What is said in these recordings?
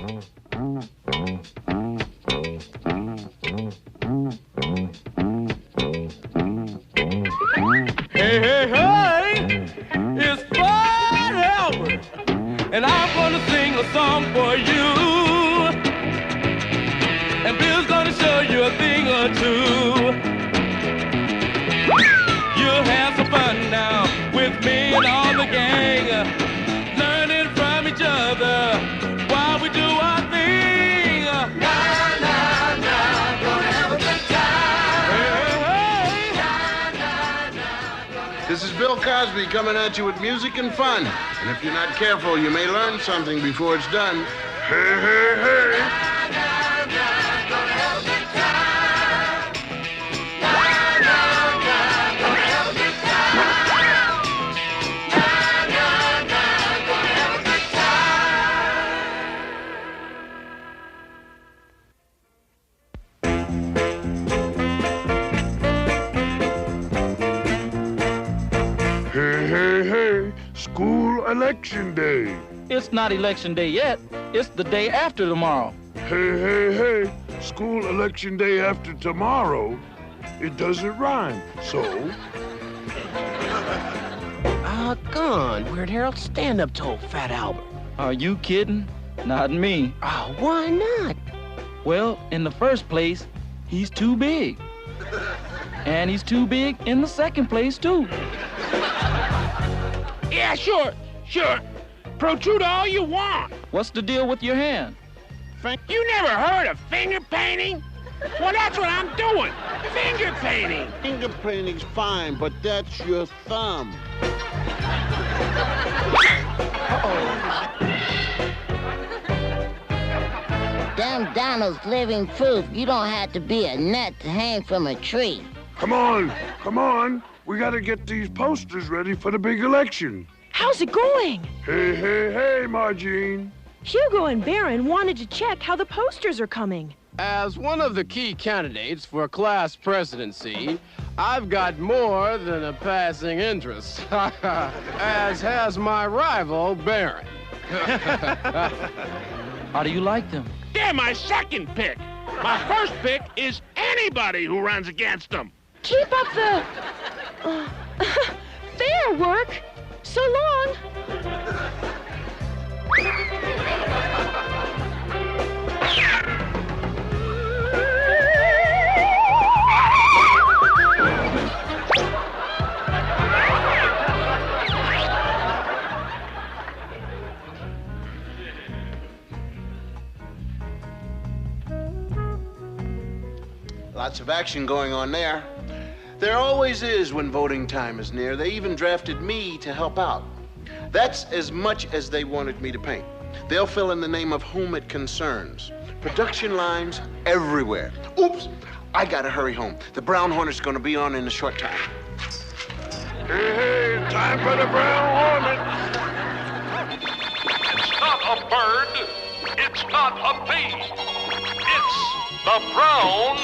Hey, hey, hey, it's Fred Albert, and I'm gonna sing a song for you. And Bill's gonna show you a thing or two. You'll have some fun now with me and all the gang, learning from each other while we do our thing. Na, na, na, gonna have a good time. Hey, hey. This is Bill Cosby coming at you with music and fun. And if you're not careful, you may learn something before it's done. Hey, hey, hey. Hey, hey, hey, school election day. It's not election day yet. It's the day after tomorrow. Hey, hey, hey, school election day after tomorrow. It doesn't rhyme, so... Gone. Weird Harold, stand up to old Fat Albert. Are you kidding? Not me. Oh, why not? Well, in the first place, he's too big. And he's too big in the second place, too. Yeah, sure. Protrude all you want. What's the deal with your hand? You never heard of finger painting? Well, that's what I'm doing. Finger painting. Finger painting's fine, but that's your thumb. Them Donald's living proof you don't have to be a nut to hang from a tree. Come on. We gotta get these posters ready for the big election. How's it going? Hey, hey, hey, Margene. Hugo and Baron wanted to check how the posters are coming. As one of the key candidates for class presidency, I've got more than a passing interest, as has my rival, Baron. How do you like them? They're my second pick. My first pick is anybody who runs against them. Keep up the... fair work. So long. Lots of action going on there. There always is when voting time is near. They even drafted me to help out. That's as much as they wanted me to paint. They'll fill in the name of whom it concerns. Production lines everywhere. Oops, I gotta hurry home. The Brown Hornet's gonna be on in a short time. Hey, hey, time for the Brown Hornet. It's not a bird. It's not a bee. It's the Brown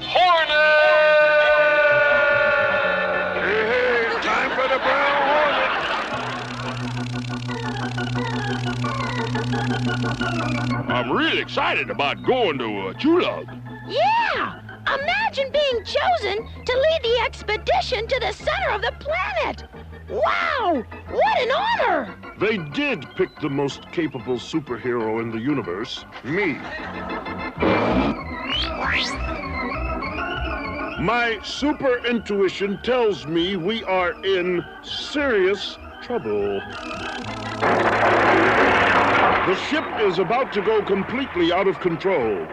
Hornet! Hey, time for the Brown Hornet. I'm really excited about going to Chulad. Yeah! Imagine being chosen to lead the expedition to the center of the planet! Wow! What an honor! They did pick the most capable superhero in the universe, me. My super intuition tells me we are in serious trouble. The ship is about to go completely out of control.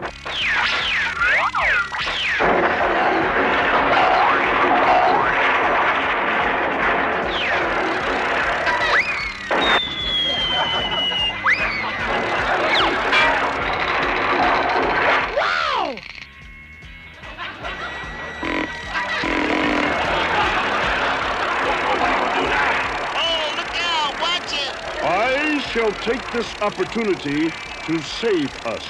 I shall take this opportunity to save us.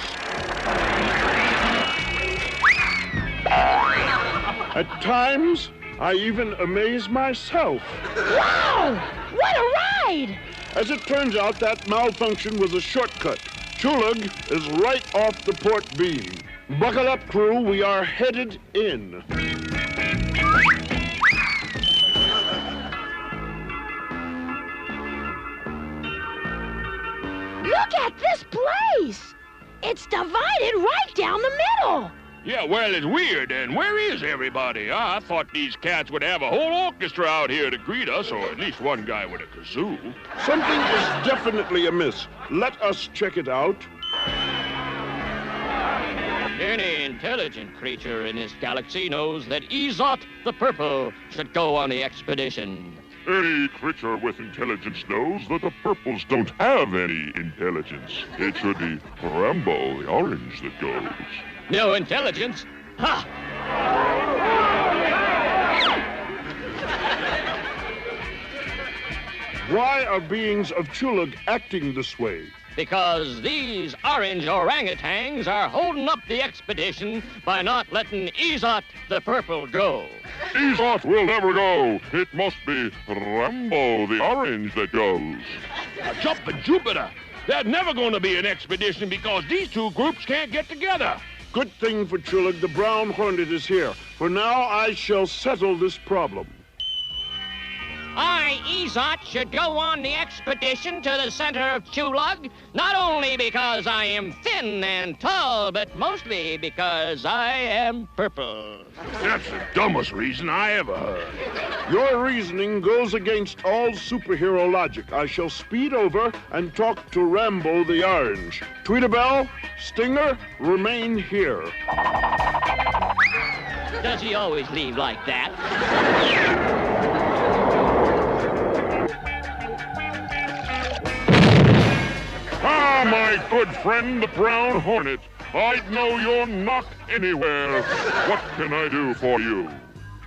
At times, I even amaze myself. Wow! What a ride! As it turns out, that malfunction was a shortcut. Chulag is right off the port beam. Buckle up, crew. We are headed in. Look at this place! It's divided right down the middle! Yeah, well, it's weird. And where is everybody? I thought these cats would have a whole orchestra out here to greet us, or at least one guy with a kazoo. Something is definitely amiss. Let us check it out. Any intelligent creature in this galaxy knows that Izot the Purple should go on the expedition. Any creature with intelligence knows that the purples don't have any intelligence. It should be Rambo the Orange that goes. No intelligence? Ha! Why are beings of Chulag acting this way? Because these orange orangutans are holding up the expedition by not letting Izot the Purple go. Izot will never go. It must be Rambo the Orange that goes. Jumping Jupiter! There's never going to be an expedition because these two groups can't get together. Good thing for Chulag, the Brown Hornet is here. For now, I shall settle this problem. I, Izot, should go on the expedition to the center of Chulag, not only because I am thin and tall, but mostly because I am purple. That's the dumbest reason I ever heard. Your reasoning goes against all superhero logic. I shall speed over and talk to Rambo the Orange. Tweedabell, Stinger, remain here. Does he always leave like that? Ah, my good friend, the Brown Hornet. I'd know you're not anywhere. What can I do for you?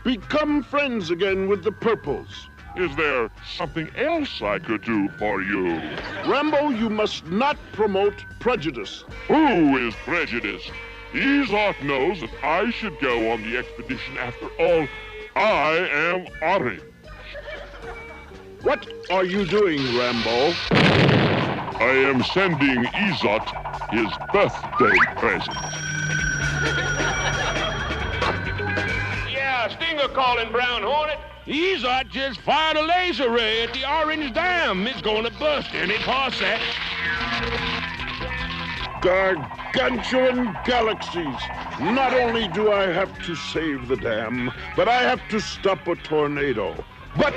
Become friends again with the Purples. Is there something else I could do for you? Rambo, you must not promote prejudice. Who is prejudiced? Izot knows that I should go on the expedition. After all, I am orange. What are you doing, Rambo? I am sending Izot his birthday present. Yeah, Stinger calling, Brown Hornet. Izot just fired a laser ray at the orange dam. It's going to bust any parsec. Gargantuan galaxies! Not only do I have to save the dam, but I have to stop a tornado. But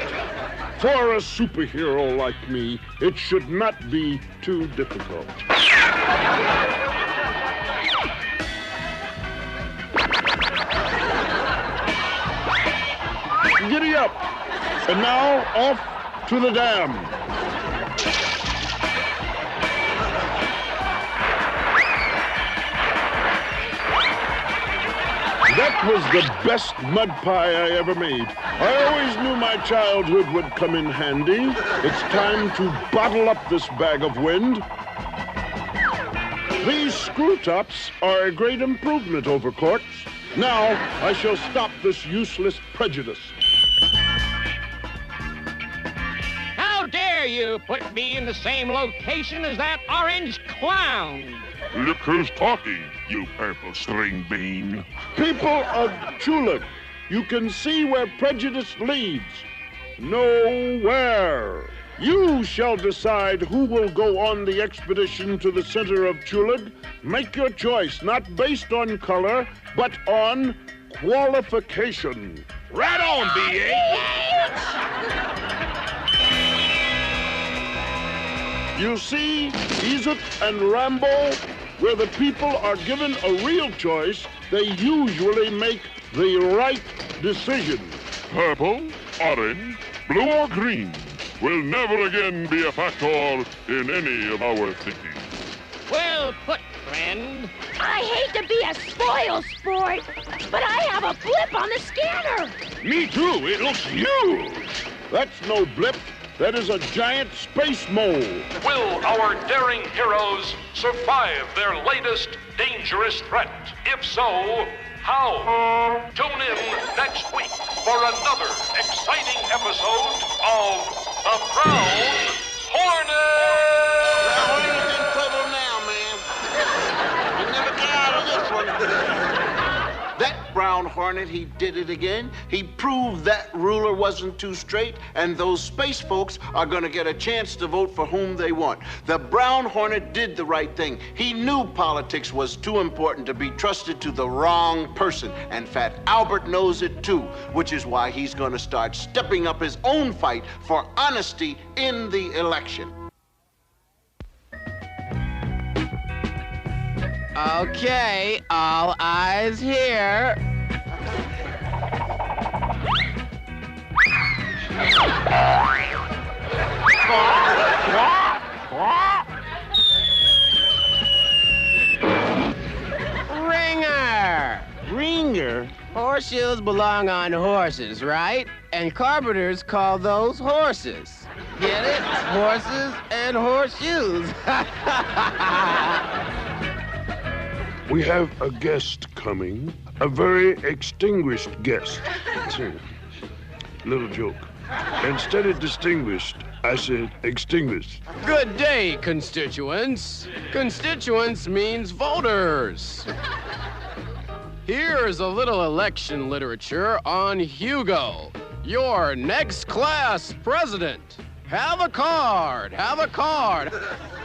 for a superhero like me, it should not be too difficult. Giddy up! And now, off to the dam. That was the best mud pie I ever made. I always knew my childhood would come in handy. It's time to bottle up this bag of wind. These screw tops are a great improvement over corks. Now I shall stop this useless prejudice. How dare you put me in the same location as that orange clown? Look who's talking, you purple string bean. People of Chulag, you can see where prejudice leads. Nowhere. You shall decide who will go on the expedition to the center of Chulag. Make your choice, not based on color, but on qualification. Right on, B.A. You see, Izot and Rambo, where the people are given a real choice, they usually make the right decision. Purple, orange, blue or green will never again be a factor in any of our thinking. Well put, friend. I hate to be a spoil sport, but I have a blip on the scanner. Me too. It looks huge. That's no blip. That is a giant space mole. Will our daring heroes survive their latest dangerous threat? If so, how? Tune in next week for another exciting episode of The Brown Hornet! Now, what are you in trouble now, man? Brown Hornet, he did it again. He proved that ruler wasn't too straight, and those space folks are going to get a chance to vote for whom they want. The Brown Hornet did the right thing. He knew politics was too important to be trusted to the wrong person, and Fat Albert knows it too, which is why he's going to start stepping up his own fight for honesty in the election. Okay, all eyes here. Ringer! Ringer? Horseshoes belong on horses, right? And carpenters call those horses. Get it? Horses and horseshoes. We have a guest coming, a very extinguished guest. Little joke. Instead of distinguished, I said extinguished. Good day, constituents. Constituents means voters. Here's a little election literature on Hugo, your next class president. Have a card, have a card.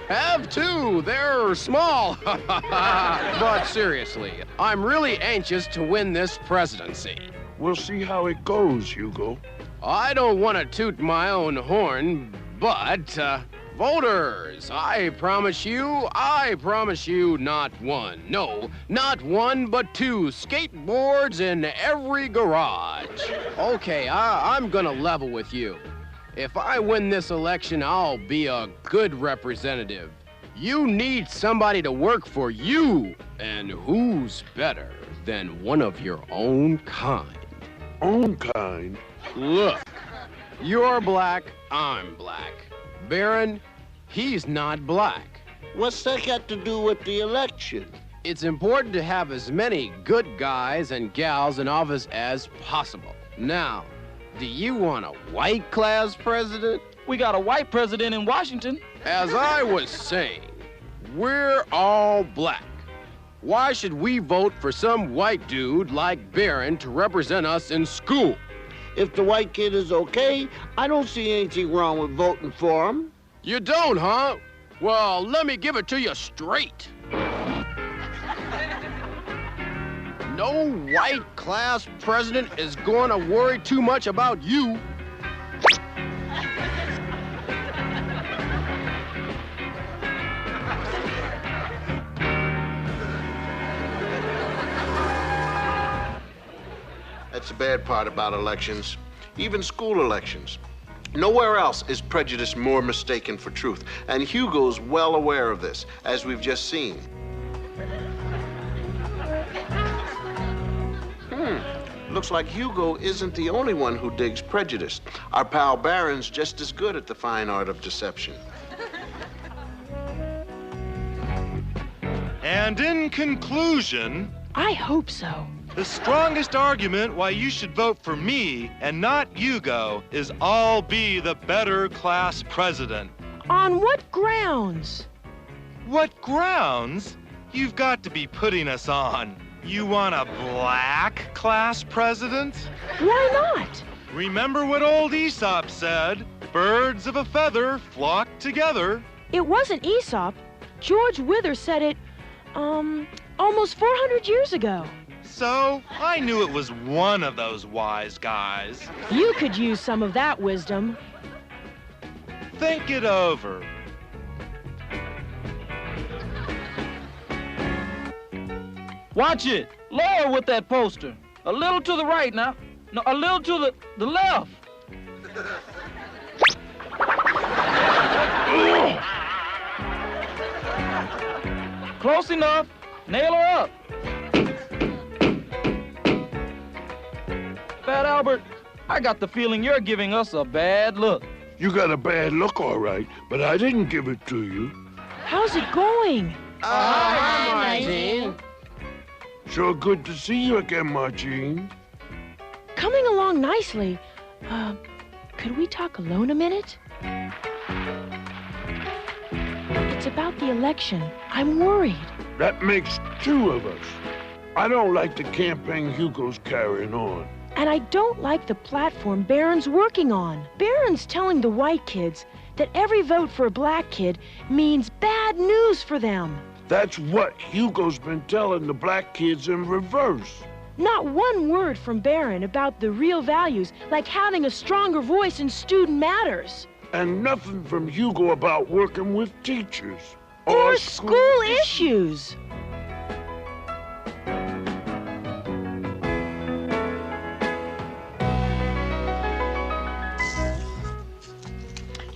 Have two, they're small. But seriously, I'm really anxious to win this presidency. We'll see how it goes, Hugo. I don't want to toot my own horn, but voters, I promise you not one. No, not one, but two skateboards in every garage. Okay, I'm gonna level with you. If I win this election, I'll be a good representative. You need somebody to work for you, and who's better than one of your own kind? Own kind? Look, you're black, I'm black. Baron, he's not black. What's that got to do with the election? It's important to have as many good guys and gals in office as possible. Now, do you want a white class president? We got a white president in Washington. As I was saying, we're all black. Why should we vote for some white dude like Barron to represent us in school? If the white kid is okay, I don't see anything wrong with voting for him. You don't, huh? Well, let me give it to you straight. No white class president is going to worry too much about you. That's the bad part about elections, even school elections. Nowhere else is prejudice more mistaken for truth, and Hugo's well aware of this, as we've just seen. Looks like Hugo isn't the only one who digs prejudice. Our pal Barron's just as good at the fine art of deception. And in conclusion, I hope so. The strongest argument why you should vote for me and not Hugo is I'll be the better class president. On what grounds? What grounds? You've got to be putting us on. You want a black class president? Why not? Remember what old Aesop said? Birds of a feather flock together. It wasn't Aesop. George Withers said it, almost 400 years ago. So, I knew it was one of those wise guys. You could use some of that wisdom. Think it over. Watch it. Lower with that poster. A little to the right now. No, a little to the left. Close enough. Nail her up. Fat Albert, I got the feeling you're giving us a bad look. You got a bad look, all right, but I didn't give it to you. How's it going? Hi, Margene. Sure good to see you again, Margene. Coming along nicely. Could we talk alone a minute? It's about the election. I'm worried. That makes two of us. I don't like the campaign Hugo's carrying on. And I don't like the platform Barron's working on. Barron's telling the white kids that every vote for a black kid means bad news for them. That's what Hugo's been telling the black kids in reverse. Not one word from Barron about the real values, like having a stronger voice in student matters. And nothing from Hugo about working with teachers. Or school issues.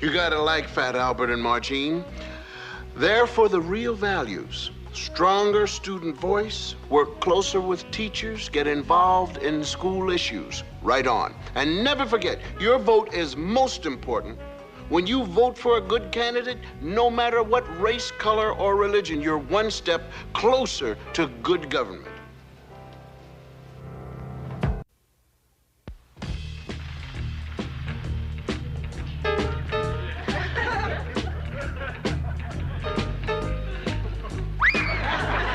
You gotta like Fat Albert and Margene. They're for the real values. Stronger student voice, work closer with teachers, get involved in school issues. Right on. And never forget, your vote is most important. When you vote for a good candidate, no matter what race, color, or religion, you're one step closer to good government.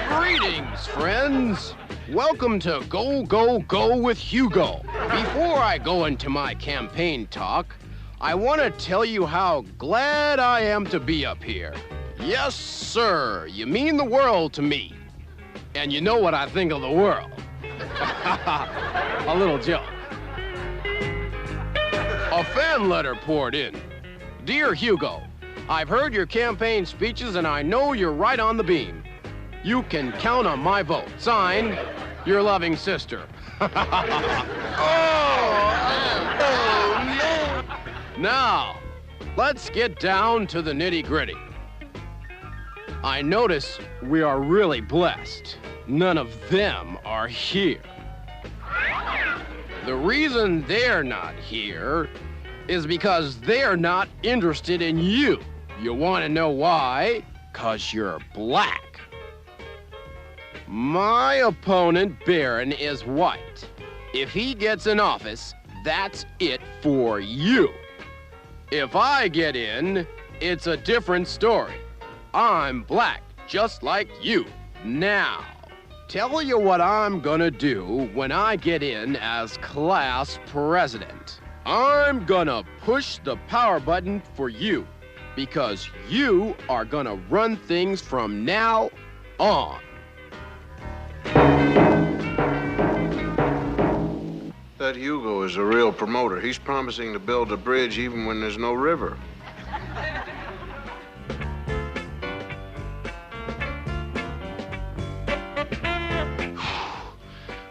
Greetings, friends. Welcome to Go, Go, Go with Hugo. Before I go into my campaign talk, I want to tell you how glad I am to be up here. Yes, sir, you mean the world to me. And you know what I think of the world. A little joke. A fan letter poured in. Dear Hugo, I've heard your campaign speeches and I know you're right on the beam. You can count on my vote. Signed, your loving sister. Now, let's get down to the nitty-gritty. I notice we are really blessed. None of them are here. The reason they're not here is because they're not interested in you. You want to know why? 'Cause you're black. My opponent, Barron, is white. If he gets in office, that's it for you. If I get in, it's a different story. I'm black, just like you. Now, tell you what I'm gonna do when I get in as class president. I'm gonna push the power button for you, because you are gonna run things from now on. That Hugo is a real promoter. He's promising to build a bridge even when there's no river.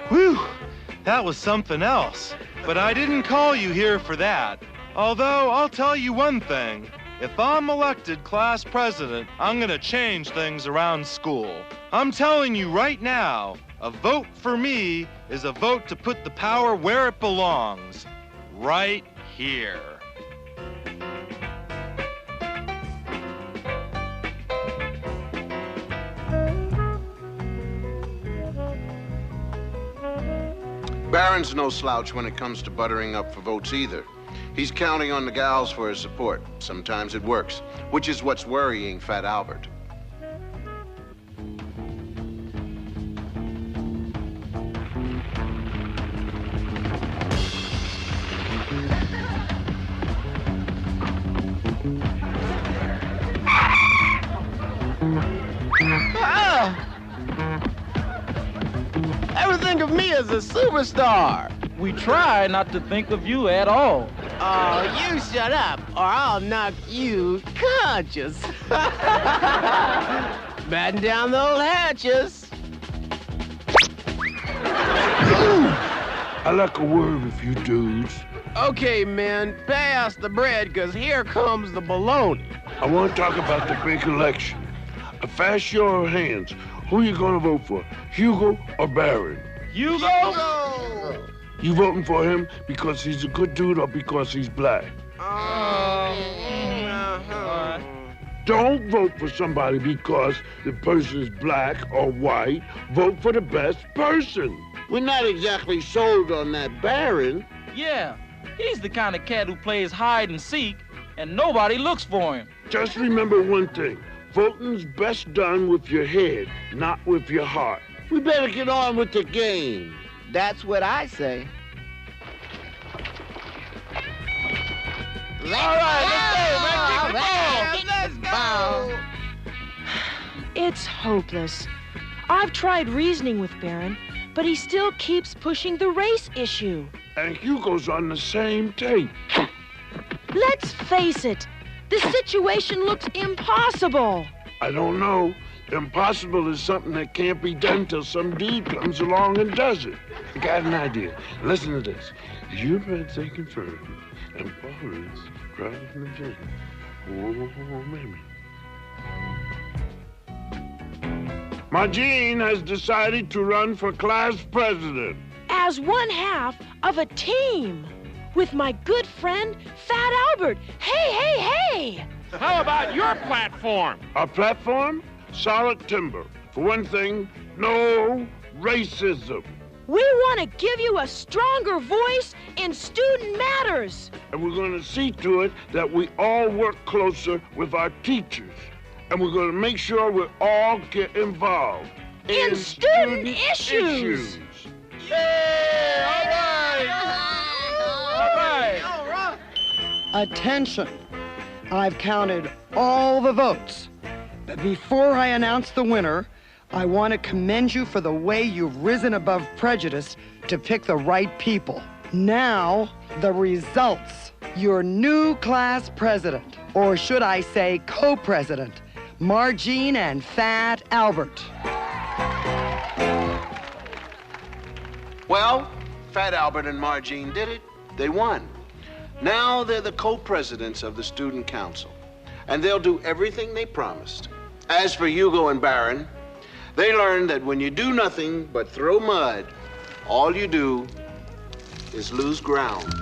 Whew, that was something else. But I didn't call you here for that. Although, I'll tell you one thing. If I'm elected class president, I'm gonna change things around school. I'm telling you right now, a vote for me is a vote to put the power where it belongs. Right here. Barron's no slouch when it comes to buttering up for votes either. He's counting on the gals for his support. Sometimes it works, which is what's worrying Fat Albert. Ever think of me as a superstar? We try not to think of you at all. Oh, you shut up, or I'll knock you conscious. Batten down the old hatches. I like a word with you dudes. Okay, men, pass the bread, 'cause here comes the bologna. I want to talk about the big election. A fast show of hands. Who you gonna vote for, Hugo or Barron? Hugo? You voting for him because he's a good dude or because he's black? Don't vote for somebody because the person's black or white. Vote for the best person. We're not exactly sold on that Barron. Yeah, he's the kind of cat who plays hide and seek, and nobody looks for him. Just remember one thing. Voting's best done with your head, not with your heart. We better get on with the game. That's what I say. Let's go. It's hopeless. I've tried reasoning with Baron, but he still keeps pushing the race issue. And Hugo's on the same tape. Let's face it, the situation looks impossible. I don't know. Impossible is something that can't be done till some dude comes along and does it. I got an idea. Listen to this. You've been taken first, and Boris driving from the gym. Oh, maybe. Margene has decided to run for class president. As one half of a team with my good friend, Fat Albert. Hey, hey, hey! How about your platform? Our platform? Solid timber. For one thing, no racism. We want to give you a stronger voice in student matters. And we're going to see to it that we all work closer with our teachers. And we're going to make sure we all get involved in student issues. Yeah! All right! All right! Attention. I've counted all the votes. But before I announce the winner, I want to commend you for the way you've risen above prejudice to pick the right people. Now, the results. Your new class president, or should I say co-president, Margene and Fat Albert. Well, Fat Albert and Margene did it. They won. Now they're the co-presidents of the student council, and they'll do everything they promised. As for Hugo and Baron, they learned that when you do nothing but throw mud, all you do is lose ground.